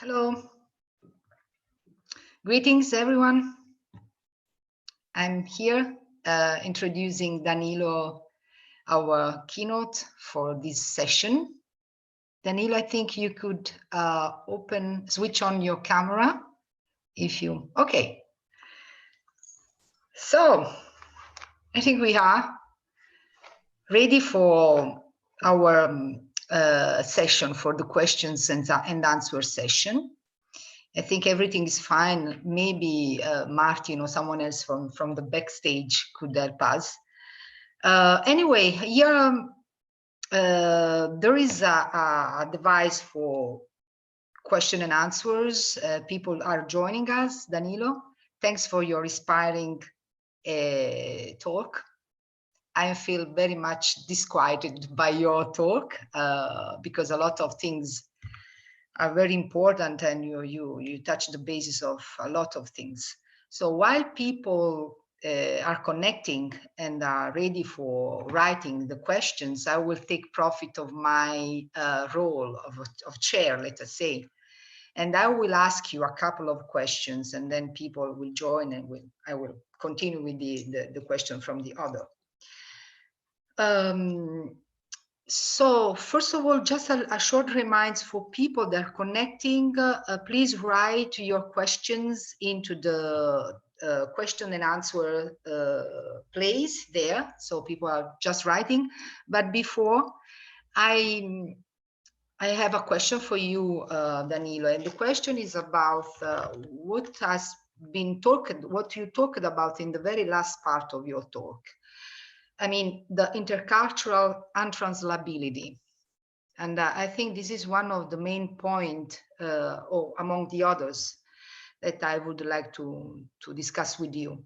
Hello, greetings everyone. I'm here introducing Danilo, our keynote for this session. Danilo, I think you could switch on your camera if you, okay. So I think we are ready for our session, for the questions and answer session. I think everything is fine. Maybe Martin or someone else from the backstage could help us. Anyway, here there is a device for question and answers. People are joining us. Danilo, thanks for your inspiring talk. I feel very much disquieted by your talk because a lot of things are very important, and you touch the basis of a lot of things. So while people are connecting and are ready for writing the questions, I will take profit of my role of chair, let us say, and I will ask you a couple of questions, and then people will join, and I will continue with the question from the other. So first of all, just a short reminder for people that are connecting, please write your questions into the question and answer place there. So people are just writing. But before, I have a question for you, Danilo, and the question is about what has been talked, what you talked about in the very last part of your talk. I mean, the intercultural untranslatability. And I think this is one of the main points, or among the others, that I would like to discuss with you.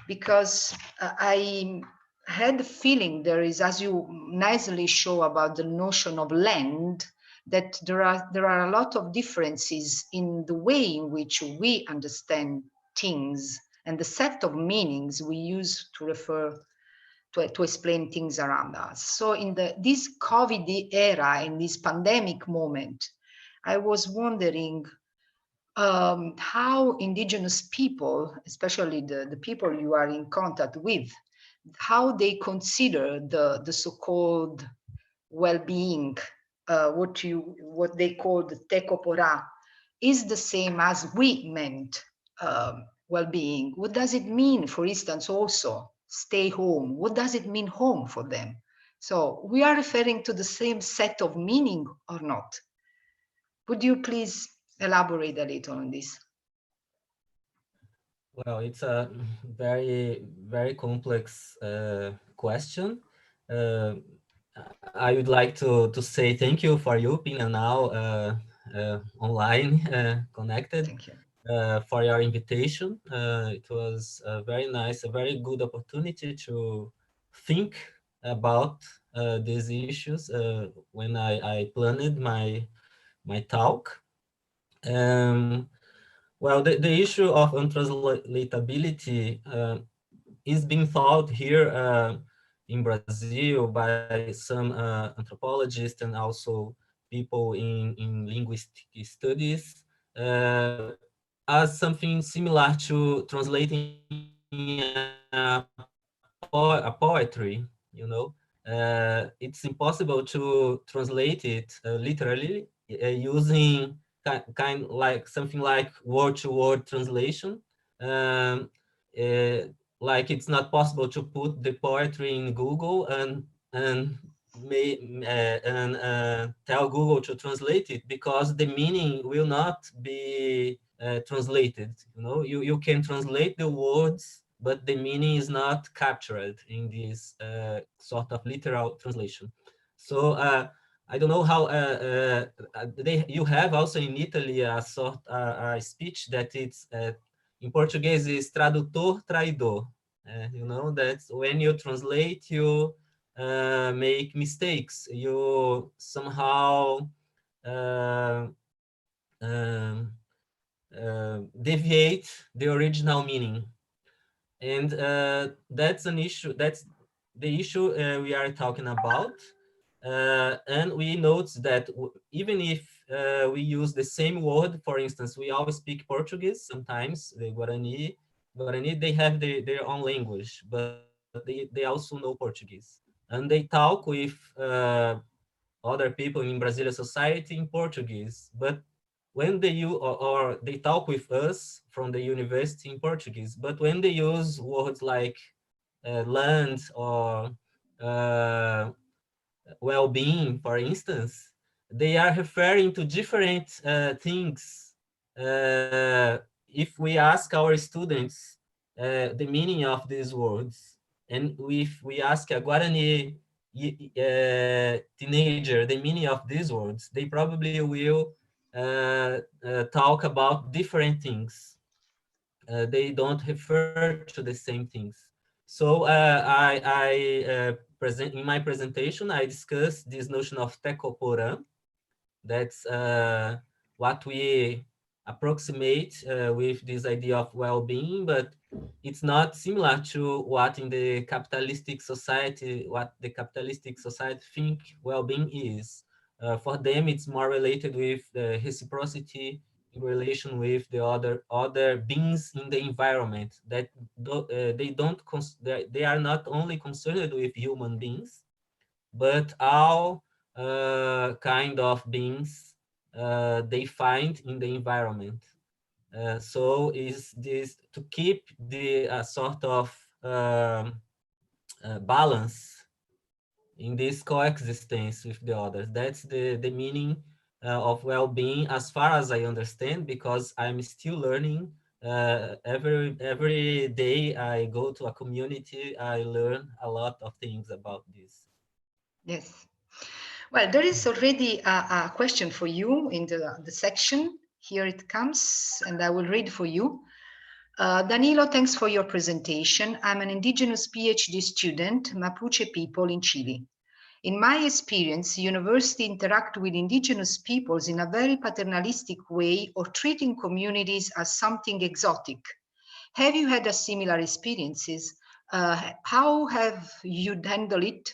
Because I had the feeling there is, as you nicely show about the notion of land, that there are a lot of differences in the way in which we understand things and the set of meanings we use to refer to explain things around us. So in this COVID era, in this pandemic moment, I was wondering how indigenous people, especially the people you are in contact with, how they consider the so-called well-being, what they call the tekopora, is the same as we meant well-being. What does it mean, for instance, also stay home? What does it mean home for them? So we are referring to the same set of meaning or not? Would you please elaborate a little on this? Well, it's a very, very complex question. I would like to say thank you for you, Pina, now online connected. Thank you. For your invitation. It was very nice, a very good opportunity to think about these issues when I planned my talk. Well, the issue of untranslatability is being thought here in Brazil by some anthropologists and also people in linguistic studies as something similar to translating a poetry, you know. It's impossible to translate it literally using kind like something like word-to-word translation. Um, like it's not possible to put the poetry in Google and tell Google to translate it, because the meaning will not be translated. You know, you can translate the words, but the meaning is not captured in this sort of literal translation. So I don't know how you have also in Italy a sort a speech that it's in Portuguese is tradutor traidor. You know, that's when you translate, you make mistakes. You somehow deviate the original meaning. And that's an issue. That's the issue we are talking about. And we note that even if we use the same word. For instance, we always speak Portuguese. Sometimes the Guarani, they have their own language, but they also know Portuguese. And they talk with other people in Brazilian society in Portuguese. But when they use, or they talk with us from the university in Portuguese, but when they use words like land or uh, well-being, for instance, they are referring to different things. If we ask our students the meaning of these words, and if we ask a Guarani teenager the meaning of these words, they probably will talk about different things. They don't refer to the same things. So present in my presentation, I discussed this notion of tecoporã. That's what we approximate with this idea of well-being, but it's not similar to what in the capitalistic society, what the capitalistic society think well-being is. For them, it's more related with the reciprocity in relation with the other beings in the environment that they don't they are not only concerned with human beings, but all kind of beings they find in the environment. So is this to keep the sort of balance in this coexistence with the others. That's the meaning of well-being, as far as I understand, because I'm still learning. Every day I go to a community, I learn a lot of things about this. Yes. Well, there is already a question for you in the section. Here it comes, and I will read for you. Danilo, thanks for your presentation. I'm an indigenous PhD student, Mapuche people in Chile. In my experience, university interact with indigenous peoples in a very paternalistic way or treating communities as something exotic. Have you had a similar experiences? How have you handled it?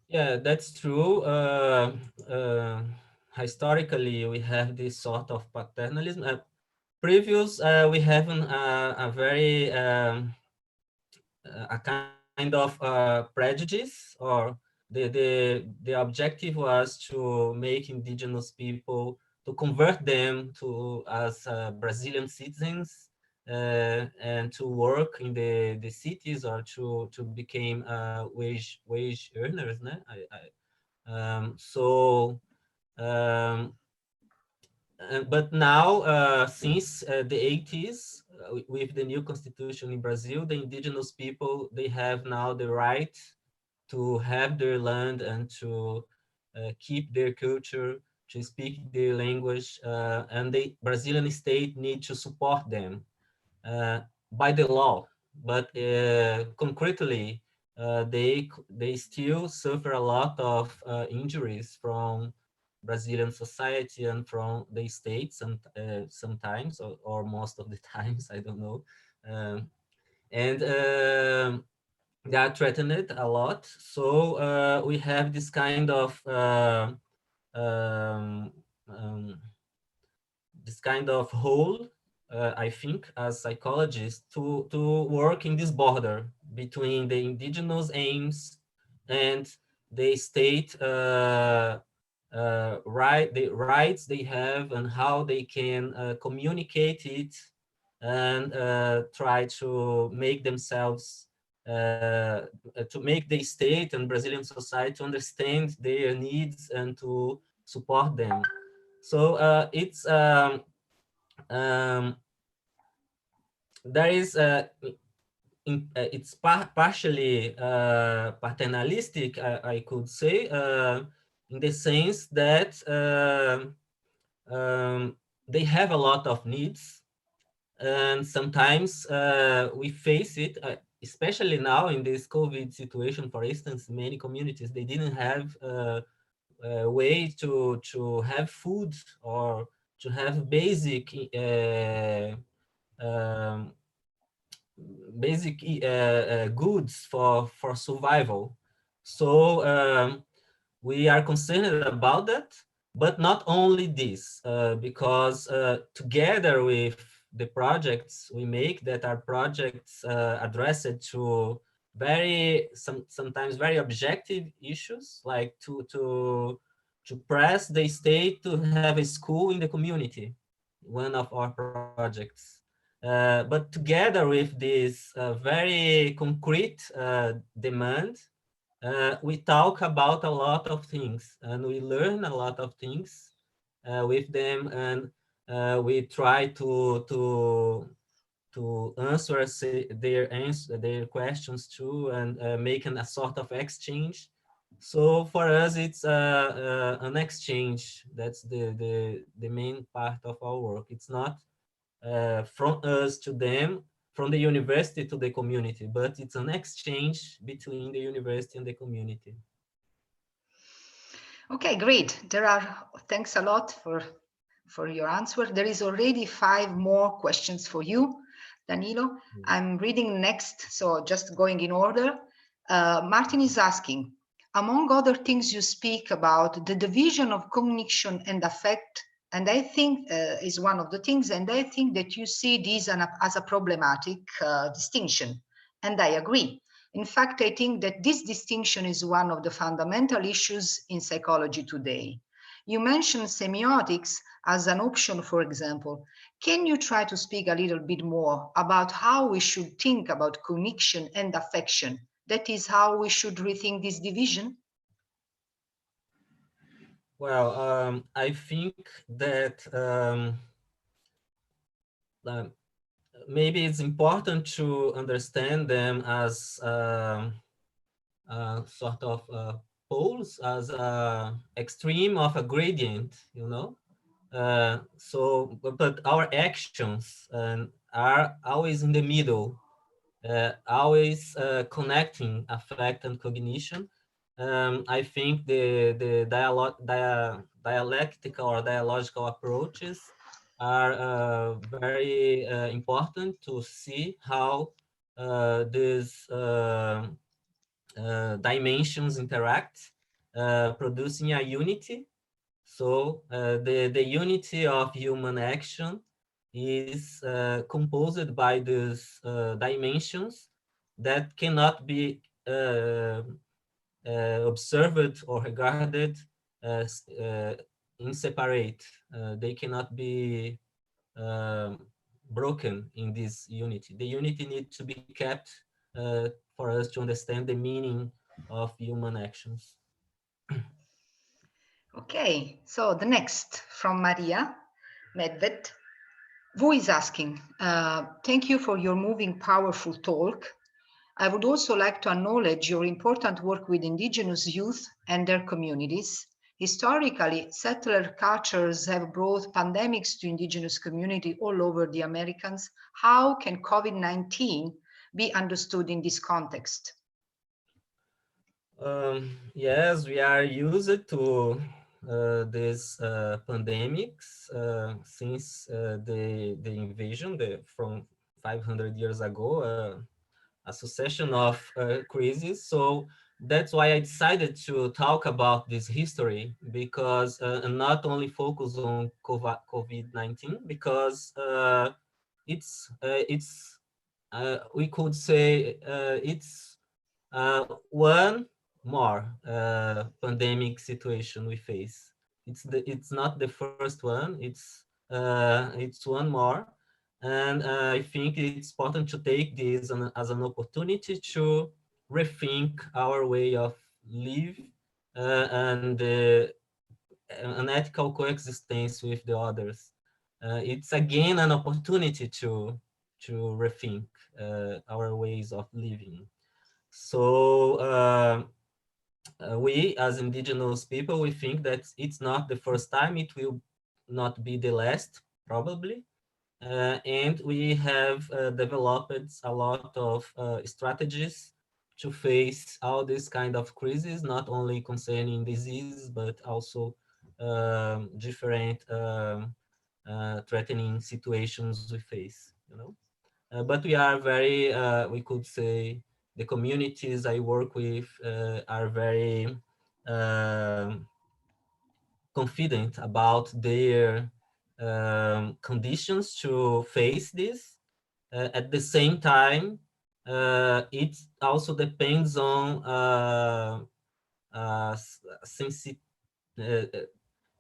Yeah, that's true. Historically, we have this sort of paternalism. Previous, we have a very a kind of prejudice, or the objective was to make indigenous people, to convert them to as Brazilian citizens, and to work in the cities, or to become wage earners, né? So um, but now, since the 80s, with the new constitution in Brazil, the indigenous people, they have now the right to have their land and to keep their culture, to speak their language, and the Brazilian state need to support them uh, by the law. But concretely, they still suffer a lot of injuries from Brazilian society and from the states, and sometimes, or most of the times, I don't know. Um, and they are threatened a lot. So we have this kind of um, um, hole, I think, as psychologists, to work in this border between the indigenous aims and the state the rights they have, and how they can communicate it, and try to make themselves to make the state and Brazilian society to understand their needs and to support them. So um, there is it's partially paternalistic, I could say, in the sense that they have a lot of needs, and sometimes we face it, especially now in this COVID situation. For instance, many communities, they didn't have a way to have food, or to have um, basic goods for survival. So we are concerned about that, but not only this, because together with the projects we make that are projects addressed to sometimes very objective issues, like to press the state to have a school in the community, one of our projects. But together with this very concrete demand, we talk about a lot of things and we learn a lot of things with them, and we try to answer their questions too, and making a sort of exchange. So for us, it's an exchange. That's the main part of our work. It's not from us to them, from the university to the community, but it's an exchange between the university and the community. Okay, great. Thanks a lot for your answer. There is already 5 more questions for you, Danilo. I'm reading next, so just going in order. Martin is asking, among other things you speak about the division of cognition and affect, and I think is one of the things, and I think that you see this as a problematic distinction, and I agree. In fact, I think that this distinction is one of the fundamental issues in psychology today. You mentioned semiotics as an option, for example. Can you try to speak a little bit more about how we should think about cognition and affection? That is how we should rethink this division? Well, I think that um, maybe it's important to understand them as sort of poles, as a extreme of a gradient, you know. But our actions are always in the middle, always connecting affect and cognition. I think the dialectical or dialogical approaches are very important to see how these dimensions interact, producing a unity. So the unity of human action is composed by these dimensions that cannot be observed or regarded as in separate. They cannot be um, broken in this unity. The unity needs to be kept for us to understand the meaning of human actions. Okay, so the next from Maria Medved, who is asking, thank you for your moving, powerful talk. I would also like to acknowledge your important work with indigenous youth and their communities. Historically, settler cultures have brought pandemics to indigenous community all over the Americas. How can COVID-19 be understood in this context? Yes, we are used to these pandemics since the invasion from 500 years ago, a succession of crises. So that's why I decided to talk about this history, because and not only focus on COVID-19, because it's we could say it's one more pandemic situation we face. It's not the first one. It's one more, and I think it's important to take this as an opportunity to rethink our way of live and an ethical coexistence with the others. It's again an opportunity to rethink our ways of living. So we, as indigenous people, we think that it's not the first time, it will not be the last, probably. And we have developed a lot of strategies to face all these kind of crises, not only concerning disease, but also different threatening situations we face, you know. But we are very, we could say, the communities I work with are very confident about their conditions to face this. At the same time, it also depends on sensi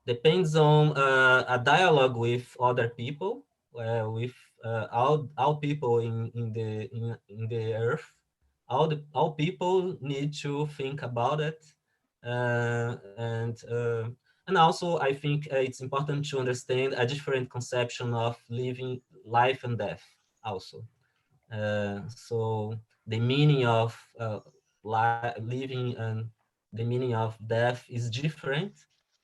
depends on a dialogue with other people, with all people in the earth. All people need to think about it, and also I think it's important to understand a different conception of living life and death also. So the meaning of living and the meaning of death is different.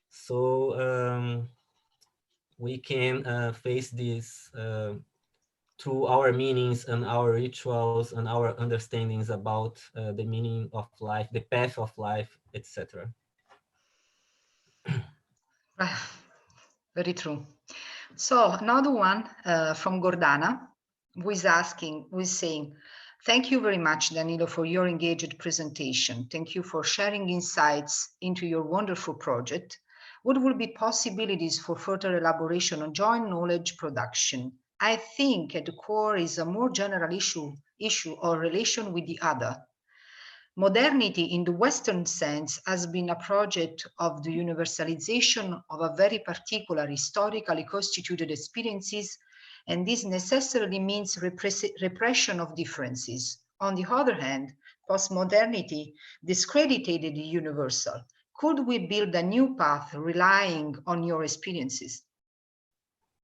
So we can face this through our meanings and our rituals and our understandings about the meaning of life, the path of life, etc. Very true. So another one from Gordana, who is saying, thank you very much, Danilo, for your engaged presentation. Thank you for sharing insights into your wonderful project. What will be possibilities for further elaboration on joint knowledge production? I think at the core is a more general issue or relation with the other. Modernity, in the Western sense, has been a project of the universalization of a very particular historically constituted experiences, and this necessarily means repression of differences. On the other hand, postmodernity discredited the universal. Could we build a new path relying on your experiences?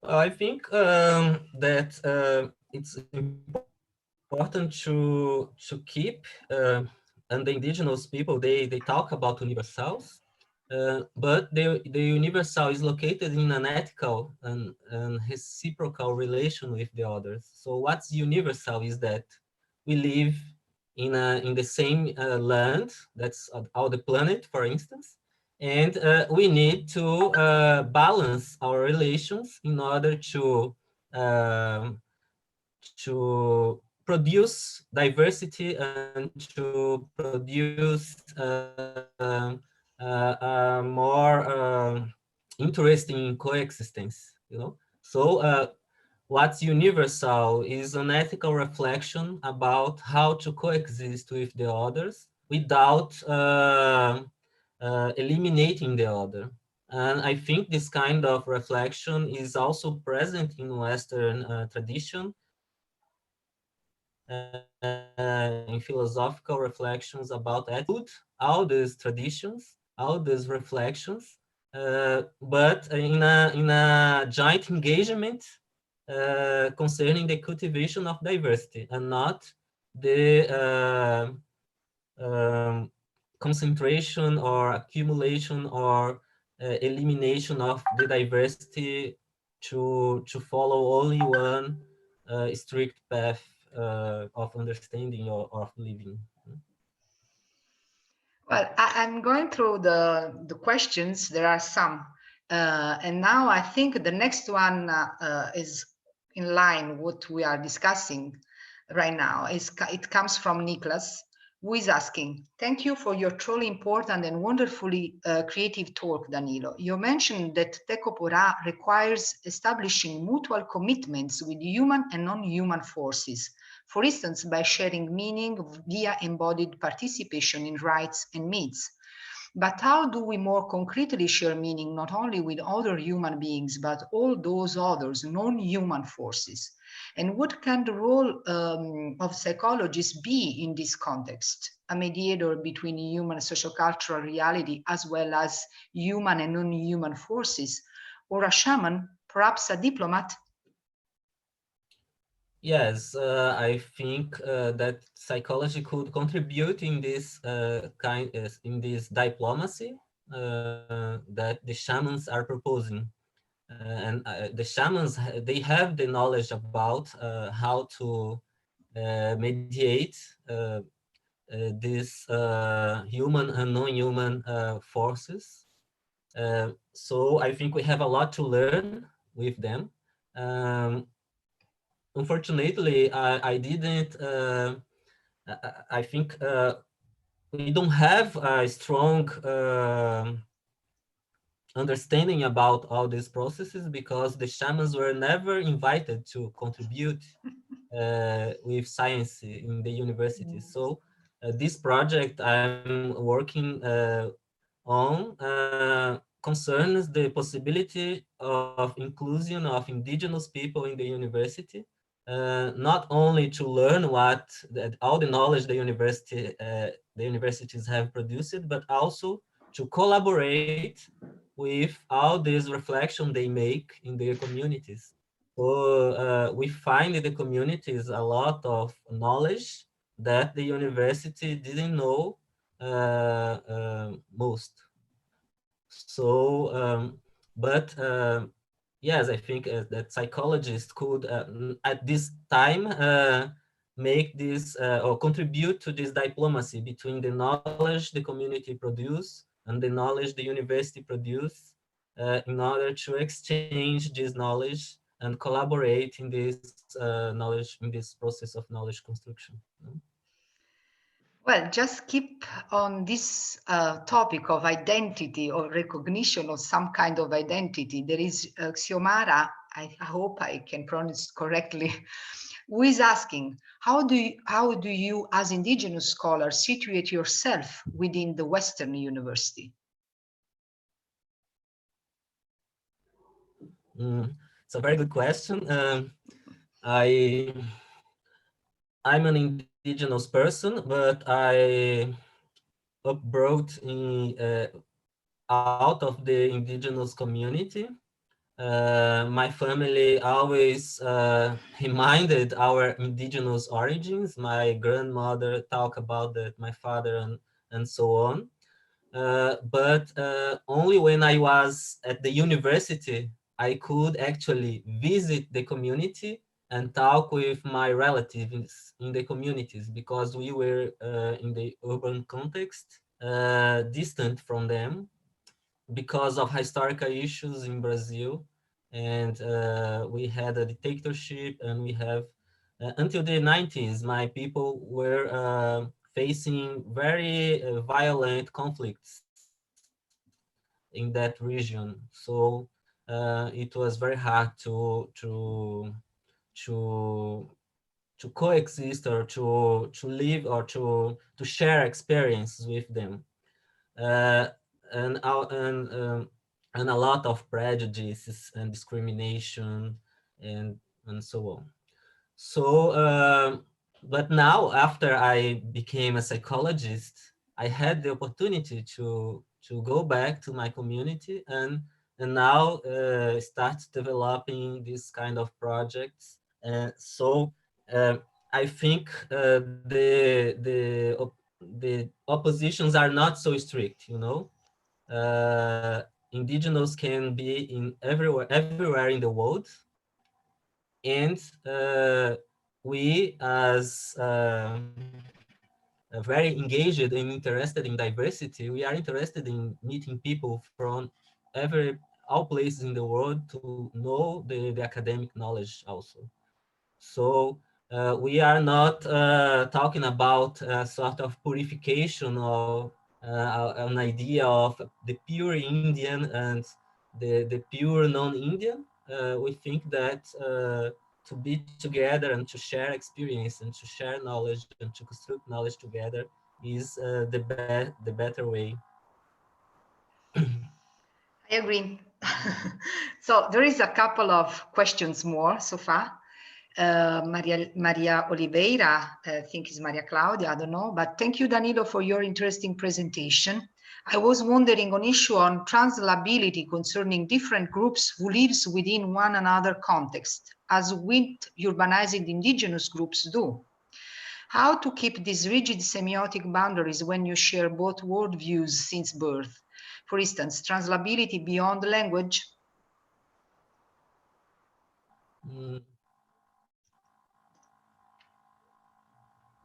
I think that it's important to keep and the indigenous people they talk about universals, but the universal is located in an ethical and reciprocal relation with the others. So what's universal is that we live in the same land, that's all the planet, for instance, and we need to balance our relations in order to produce diversity and to produce more interesting coexistence, you know. So what's universal is an ethical reflection about how to coexist with the others without eliminating the other. And I think this kind of reflection is also present in Western tradition, in philosophical reflections about ethics, all these traditions, all these reflections, but in a joint engagement concerning the cultivation of diversity and not the concentration or accumulation or elimination of the diversity to follow only one strict path of understanding or of living. Well, I'm going through the questions. There are some. And now I think the next one is in line what we are discussing right now. It comes from Nicholas, who is asking, thank you for your truly important and wonderfully creative talk, Danilo. You mentioned that Tekopora requires establishing mutual commitments with human and non-human forces, for instance, by sharing meaning via embodied participation in rights and myths. But how do we more concretely share meaning not only with other human beings, but all those others, non-human forces? And what can the role of psychologists be in this context? A mediator between human sociocultural reality as well as human and non-human forces, or a shaman, perhaps a diplomat? Yes, I think that psychology could contribute in this in this diplomacy that the shamans are proposing. And the shamans, they have the knowledge about how to mediate these human and non-human forces. So I think we have a lot to learn with them. Um, Unfortunately, I didn't. I think we don't have a strong understanding about all these processes because the shamans were never invited to contribute with science in the university. So this project I'm working on concerns the possibility of inclusion of indigenous people in the university, not only to learn all the knowledge the universities have produced, but also to collaborate with all this reflection they make in their communities. So we find in the communities a lot of knowledge that the university didn't know most. So, but yes, I think that psychologists could at this time make this or contribute to this diplomacy between the knowledge the community produce and the knowledge the university produce in order to exchange this knowledge and collaborate in this knowledge, in this process of knowledge construction. Well, just keep on this topic of identity or recognition of some kind of identity. There is Xiomara, I hope I can pronounce correctly, who is asking, how do you as indigenous scholars situate yourself within the Western university? It's a very good question. I I'm an indigenous person, but I abroad out of the indigenous community. My family always reminded our indigenous origins. My grandmother talked about that, my father, and so on. But only when I was at the university, I could actually visit the community and talk with my relatives in the communities because we were in the urban context, distant from them because of historical issues in Brazil. And we had a dictatorship, and we have, until the 90s, my people were facing very violent conflicts in that region. So it was very hard to to coexist or to live or to share experiences with them. uh, and and a lot of prejudices and discrimination and and so on. So, but now after I became a psychologist, I had the opportunity to go back to my community and now start developing this kind of projects. So I think the oppositions are not so strict, you know. Uh, Indigenous can be in everywhere in the world, and we as very engaged and interested in diversity, we are interested in meeting people from every all places in the world to know the academic knowledge also. So we are not talking about a sort of purification or an idea of the pure Indian and the pure non-Indian. We think that to be together and to share experience and to share knowledge and to construct knowledge together is the better way. I agree. So there is a couple of questions more so far. Maria Oliveira, I think is Maria Claudia, I don't know, but thank you, Danilo, for your interesting presentation. I was wondering on issue on translability concerning different groups who lives within one another context, as with urbanizing indigenous groups do. How to keep these rigid semiotic boundaries when you share both worldviews since birth? For instance, translability beyond language. Mm,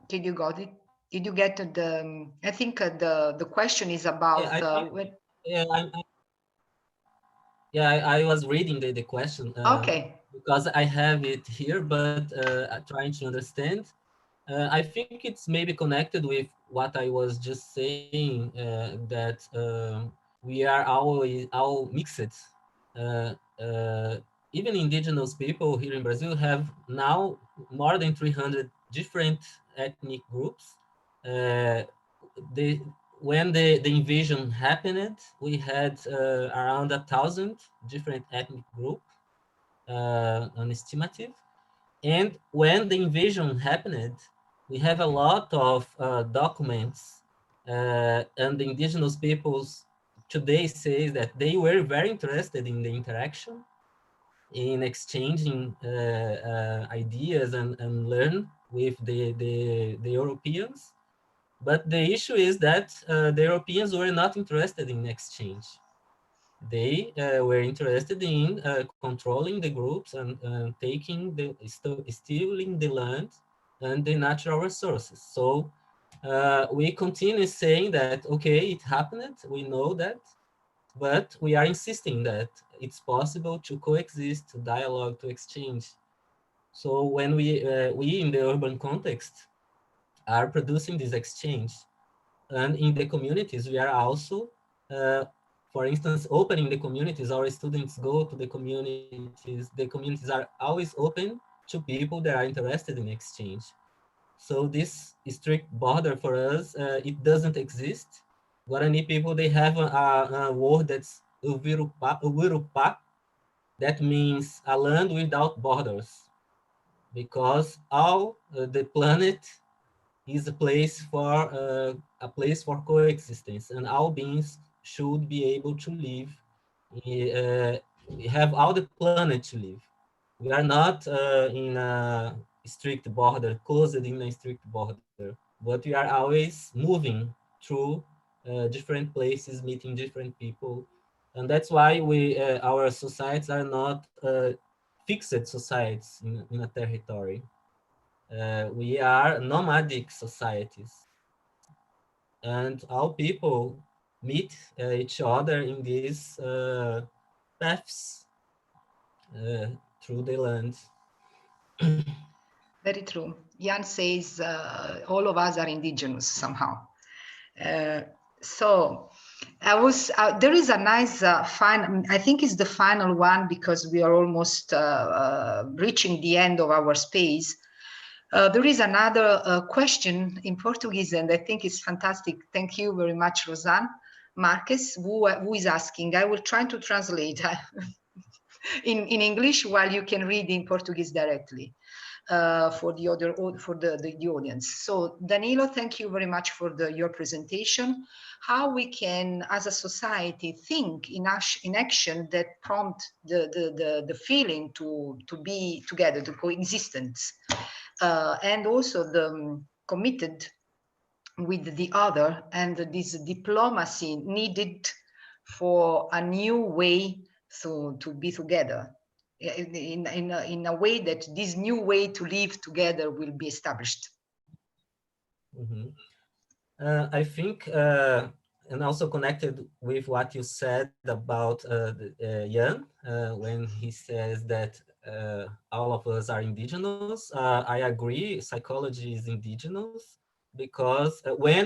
Did you got it? Did you get the? I think the question is yeah, about I think when. yeah, yeah, I was reading the question Okay. because I have it here, but trying to understand. I think it's maybe connected with what I was just saying, that we are all mixed. Uh, uh, Even indigenous people here in Brazil have now more than 300 different ethnic groups. Uh, they, when the invasion happened, we had around 1,000 different ethnic groups, an estimative. And when the invasion happened, we have a lot of documents, and the indigenous peoples today say that they were very interested in the interaction, in exchanging ideas and learn with the Europeans. But the issue is that the Europeans were not interested in exchange. They were interested in controlling the groups and taking stealing the land and the natural resources. So we continue saying that, okay, it happened, we know that, but we are insisting that it's possible to coexist, to dialogue, to exchange. So when we in the urban context are producing this exchange, and in the communities, we are also, uh, for instance, opening the communities. Our students go to the communities. The communities are always open to people that are interested in exchange. So this strict border for us, it doesn't exist. Guarani people, they have a word that's Uvirupa, that means a land without borders, because all the planet is a place for coexistence, and all beings should be able to live. Uh, we have all the planet to live. We are not in a strict border, closed in a strict border, but we are always moving through different places, meeting different people, and that's why our societies are not fixed societies in a territory. We are nomadic societies, and all people meet each other in these paths uh, through the land. Very true. Jan says all of us are indigenous somehow. Uh, so there is a nice I think it's the final one because we are almost reaching the end of our space. There is another question in Portuguese, and I think it's fantastic. Thank you very much, Rosanne Marques, who is asking. I will try to translate in English while you can read in Portuguese directly for the audience. So Danilo, thank you very much for your presentation. How we can, as a society, think in action that prompt the feeling to be together, to coexistence, and also the committed with the other, and this diplomacy needed for a new way to be together in a way that this new way to live together will be established. Mhm. I think, and also connected with what you said about Jan, when he says that all of us are indigenous. I agree, psychology is indigenous because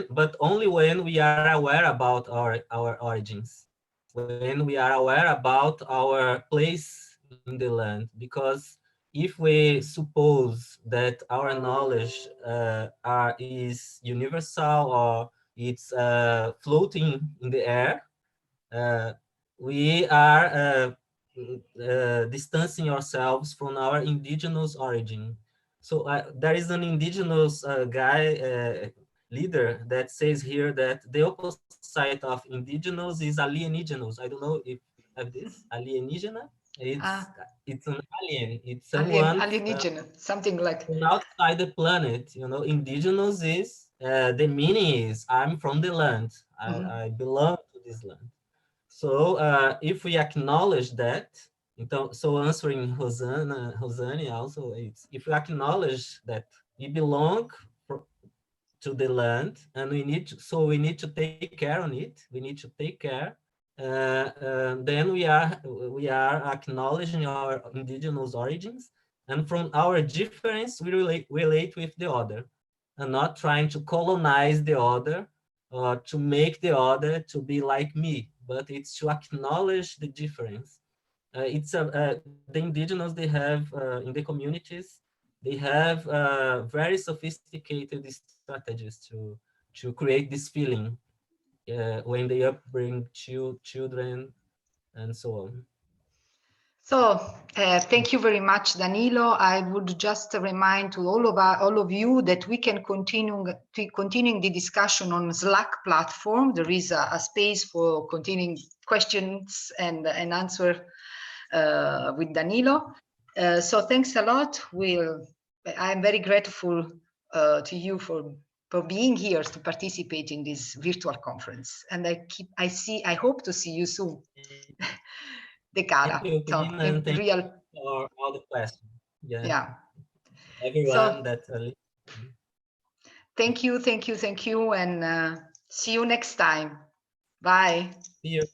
but only when we are aware about our origins, when we are aware about our place in the land. Because if we suppose that our knowledge is universal, or it's floating in the air, uh, we are distancing ourselves from our indigenous origin. So there is an indigenous leader that says here that the opposite of indigenous is alienígenos. I don't know if you have this, alienígena. It's an alien. It's someone Alienígena, something like. from outside the planet. Indigenous is the meaning is I'm from the land. Mhm. I belong to this land. So if we acknowledge that, então, so answering Rosane also, it's if we acknowledge that we belong to the land, and we need to take care on it. We need to take care. Then we are acknowledging our indigenous origins, and from our difference we relate with the other. and not trying to colonize the other or to make the other to be like me, but it's to acknowledge the difference. The indigenous, they have in the communities, they have very sophisticated strategies to create this feeling when they upbring children and so on. So thank you very much, Danilo. I would just remind to all of you that we can continuing the discussion on Slack platform. There is a space for continuing questions and answer with Danilo. So thanks a lot. I'm very grateful to you for being here to participate in this virtual conference. And I hope to see you soon. De Thank cara. you, So Pina, and in thank real, you for all the questions. Yeah, yeah. everyone So that thank you, and see you next time. Bye. see you.